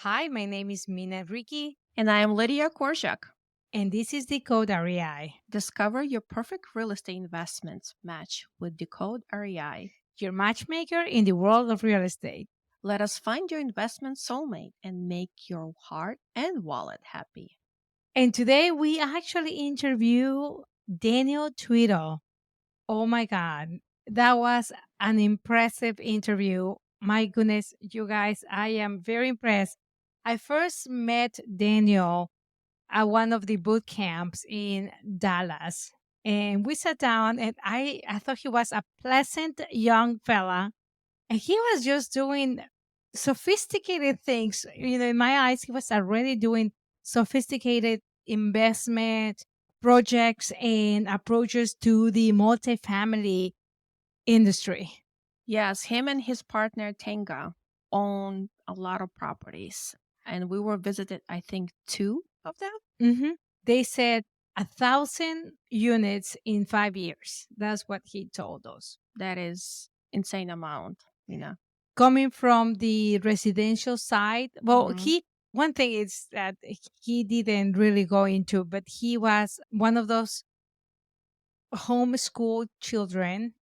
Hi, my name is Mina Ricky, And I am Lydia Korshak. and this is Decode REI, Discover your perfect real estate investments match with Decode REI. your matchmaker in the world of real estate. Let us find your investment soulmate and make your heart and wallet happy. And today we actually interview Daniel Twito. Oh my God, that was an impressive interview. My goodness, you guys, I am very impressed. I first met Daniel at one of the boot camps in Dallas. And we sat down, and I thought he was a pleasant young fella. And he was just doing sophisticated things. In my eyes, he was already doing sophisticated investment projects and approaches to the multifamily industry. Yes, him and his partner Thanga own a lot of properties. And we were visited, I think, two of them. hmm They said 1,000 units in 5 years. That's what he told us. That is insane amount, Coming from the residential side, well, Mhm. he one thing is that he didn't really go into, but he was one of those homeschool children.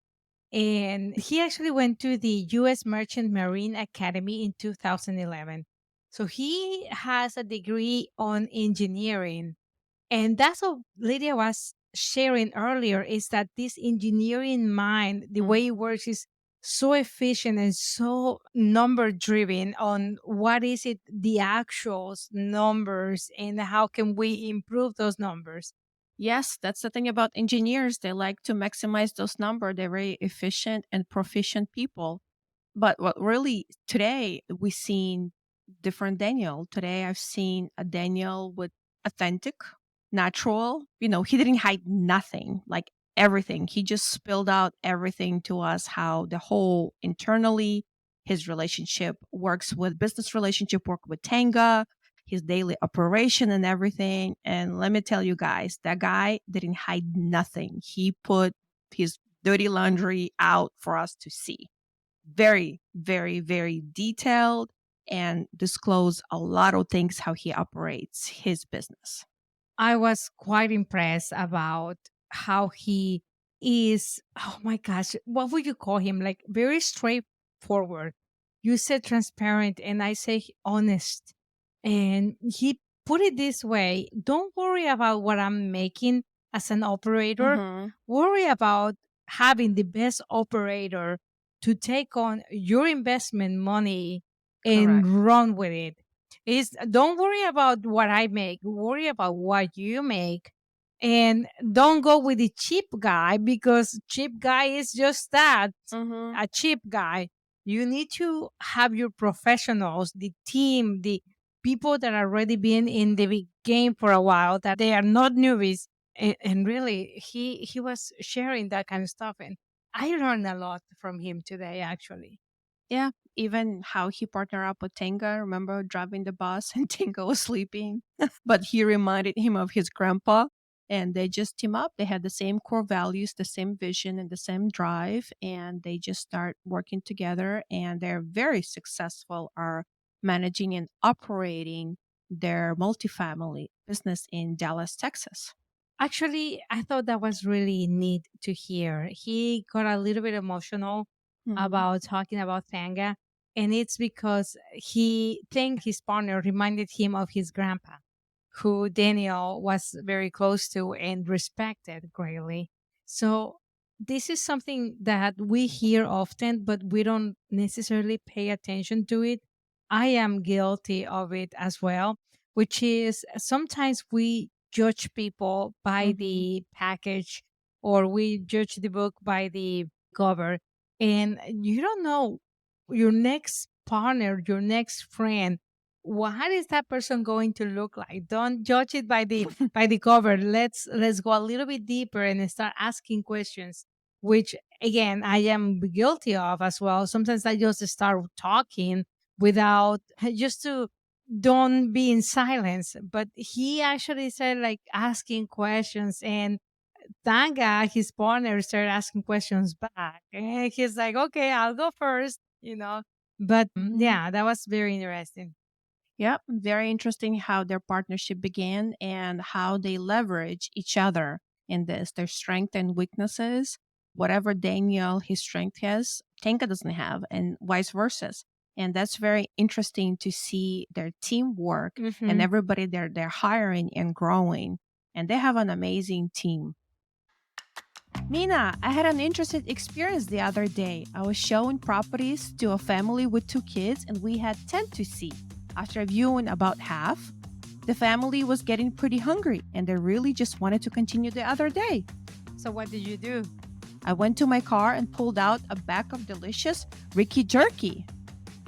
And he actually went to the U.S. Merchant Marine Academy in 2011. So he has a degree on engineering. And that's what Lydia was sharing earlier is that this engineering mind, the Mm. way it works is so efficient and so number driven on what is it, the actuals numbers and how can we improve those numbers. Yes, that's the thing about engineers. They like to maximize those numbers. They're very efficient and proficient people. But what really today we seen different Daniel. Today I've seen a Daniel with authentic, natural. He didn't hide nothing, like everything. He just spilled out everything to us, how the whole internally his relationship works with business relationship, work with Tanga, his daily operation and everything. And let me tell you guys, that guy didn't hide nothing. He put his dirty laundry out for us to see. Very, very, very detailed and disclose a lot of things how he operates his business. I was quite impressed about how he is. Oh my gosh, what would you call him? Like very straightforward. You said transparent, and I say honest. And he put it this way: don't worry about what I'm making as an operator. Hmm. Worry about having the best operator to take on your investment money Correct. and run with it. Is don't worry about what I make, worry about what you make. And don't go with the cheap guy because cheap guy is just that, Hmm. a cheap guy. You need to have your professionals, the team, the people that are already been in the big game for a while, that they are not newbies. And really, he was sharing that kind of stuff. And I learned a lot from him today, actually. Yeah. Even how he partnered up with Tenga. Remember driving the bus and Tenga was sleeping, but he reminded him of his grandpa. And they just team up. They had the same core values, the same vision, and the same drive. And they just start working together. And they're very successful, are managing and operating their multifamily business in Dallas, Texas. Actually, I thought that was really neat to hear. He got a little bit emotional Hmm. about talking about Thanga, and it's because he think his partner reminded him of his grandpa, who Daniel was very close to and respected greatly. So this is something that we hear often, but we don't necessarily pay attention to it. I am guilty of it as well, which is sometimes we judge people by Hmm. the package or we judge the book by the cover. And you don't know your next partner, your next friend, what is that person going to look like? Don't judge it by the cover. Let's go a little bit deeper and start asking questions, which again I am guilty of as well. Sometimes I just start talking without just to don't be in silence. But he actually said like asking questions, and Tanga, his partner, started asking questions back. And he's like, okay, I'll go first. But Hmm. yeah, that was very interesting. Yep, very interesting how their partnership began and how they leverage each other in this, their strength and weaknesses. Whatever Daniel his strength has, Tenka doesn't have, and vice versa. And that's very interesting to see their teamwork and Hmm. everybody they're hiring and growing. And they have an amazing team. Mina, I had an interesting experience the other day. I was showing properties to a family with two kids, and we had 10 to see. After viewing about half, the family was getting pretty hungry, and they really just wanted to continue the other day. So what did you do? I went to my car and pulled out a bag of delicious Ricky Jerky.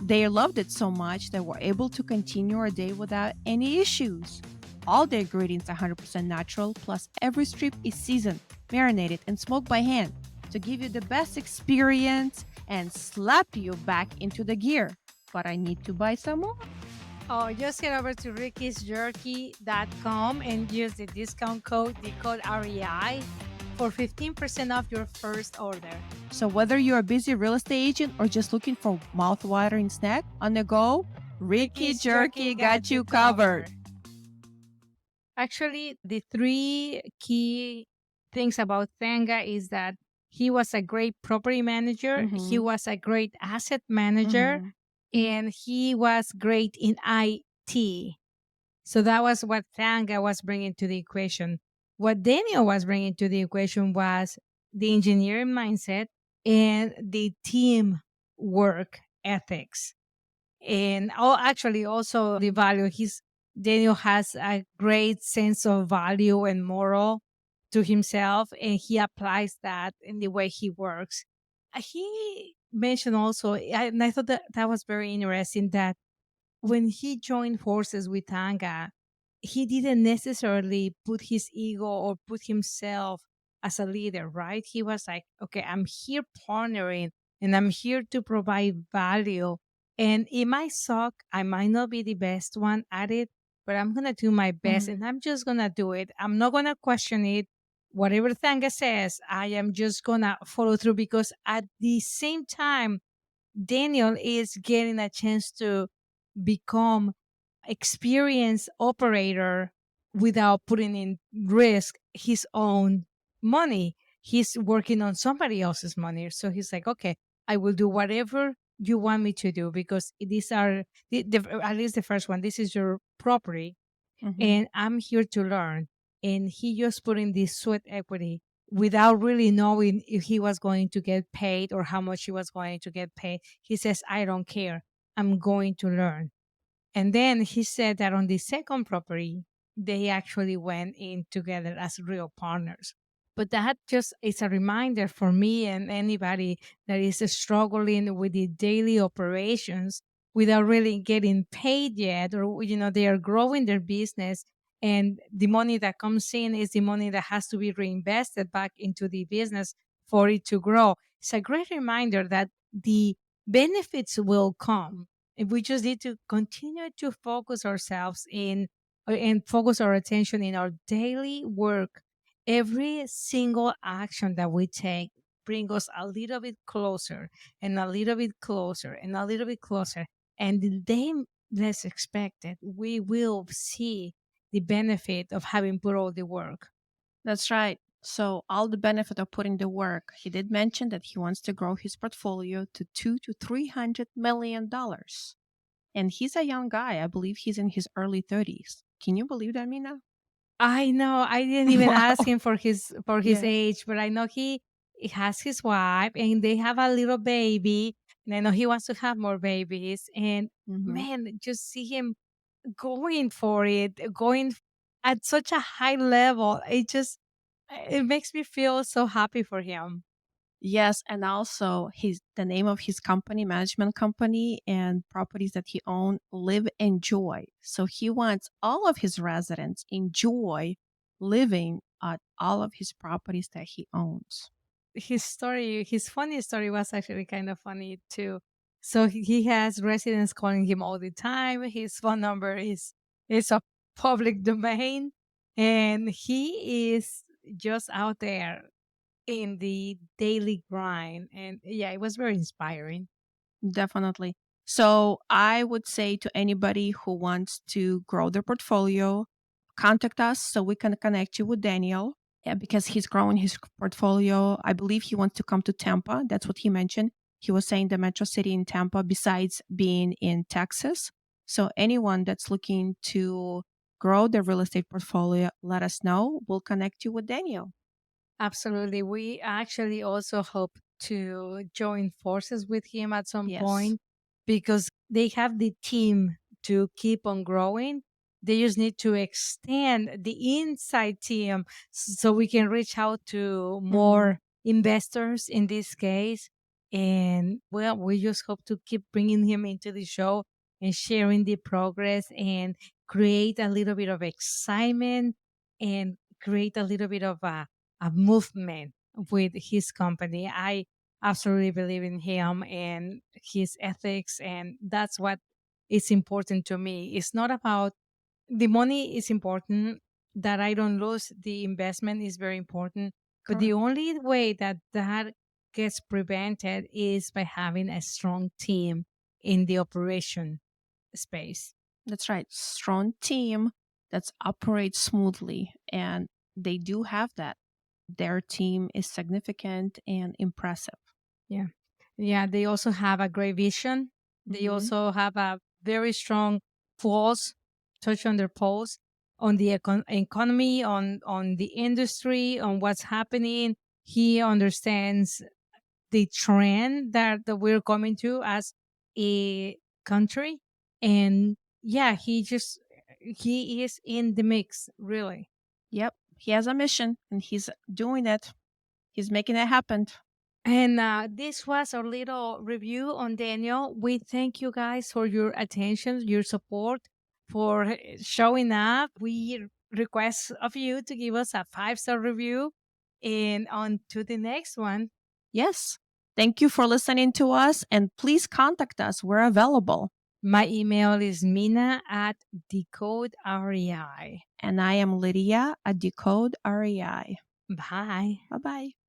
They loved it so much that we're able to continue our day without any issues. All the ingredients are 100% natural, plus every strip is seasoned, marinated, and smoked by hand to give you the best experience and slap you back into the gear. But I need to buy some more. Oh, just head over to rickysjerky.com and use the discount code Decode REI for 15% off your first order. So whether you're a busy real estate agent or just looking for mouth-watering snack on the go, Ricky Jerky got you covered. Actually, the three key things about Thanga is that he was a great property manager, he Mm-hmm. was a great asset manager, Mm-hmm. and he was great in IT. So that was what Thanga was bringing to the equation. What Daniel was bringing to the equation was the engineering mindset and the team work ethics. And actually also the value. Daniel has a great sense of value and moral to himself, and he applies that in the way he works. He mentioned also, and I thought that that was very interesting, that when he joined forces with Tanga, he didn't necessarily put his ego or put himself as a leader, right? He was like, okay, I'm here partnering and I'm here to provide value. And it might suck. I might not be the best one at it, but I'm going to do my best and I'm just going to do it. I'm not going to question it. Whatever Thanga says, I am just going to follow through because at the same time, Daniel is getting a chance to become experienced operator without putting in risk his own money. He's working on somebody else's money. So he's like, okay, I will do whatever you want me to do because these are at least the first one. This is your property Mm-hmm. and I'm here to learn. And he just put in this sweat equity without really knowing if he was going to get paid or how much he was going to get paid. He says, I don't care. I'm going to learn. And then he said that on the second property, they actually went in together as real partners. But that just is a reminder for me and anybody that is struggling with the daily operations without really getting paid yet, or they are growing their business, and the money that comes in is the money that has to be reinvested back into the business for it to grow. It's a great reminder that the benefits will come, and we just need to continue to focus ourselves in and focus our attention in our daily work. Every single action that we take bring us a little bit closer and a little bit closer and a little bit closer. And the day less expected, we will see the benefit of having put all the work. That's right. So, all the benefit of putting the work, he did mention that he wants to grow his portfolio to $200 to $300 million. And he's a young guy. I believe he's in his early 30s. Can you believe that, Mina? I know. I didn't even ask Wow. him for his Yeah. age, but I know he has his wife and they have a little baby. And I know he wants to have more babies. And Hmm. man, just see him going for it, going at such a high level. It makes me feel so happy for him. Yes, and also the name of his company, management company, and properties that he owns, Live Enjoy. So he wants all of his residents enjoy living at all of his properties that he owns. His funny story was actually kind of funny too. So he has residents calling him all the time. His phone number is a public domain, and he is just out there in the daily grind. And yeah, it was very inspiring. Definitely. So I would say to anybody who wants to grow their portfolio, contact us so we can connect you with Daniel. Yeah, because he's growing his portfolio. I believe he wants to come to Tampa. That's what he mentioned. He was saying the metro city in Tampa, besides being in Texas. So anyone that's looking to grow their real estate portfolio, let us know. We'll connect you with Daniel. Absolutely. We actually also hope to join forces with him at some Yes. point because they have the team to keep on growing. They just need to extend the inside team so we can reach out to Hmm. more investors in this case. And well, we just hope to keep bringing him into the show and sharing the progress and create a little bit of excitement and create a little bit of a movement with his company. I absolutely believe in him and his ethics, and that's what is important to me. It's not about the money is important. That I don't lose the investment is very important, but the Correct. only way that that gets prevented is by having a strong team in the operation space. That's right. Strong team that's operates smoothly. And they do have that. Their team is significant and impressive. Yeah. Yeah. They also have a great vision. They Hmm. also have a very strong pulse, touch on their pulse on the economy, on the industry, on what's happening. He understands the trend that we're coming to as a country. And yeah, he is in the mix, really. Yep. He has a mission and he's doing it. He's making it happen. And this was our little review on Daniel. We thank you guys for your attention, your support, for showing up. We request of you to give us a 5-star review. And on to the next one. Yes. Thank you for listening to us and please contact us. We're available. My email is mina at Decode REI. And I am Lydia at Decode REI. Bye. Bye bye.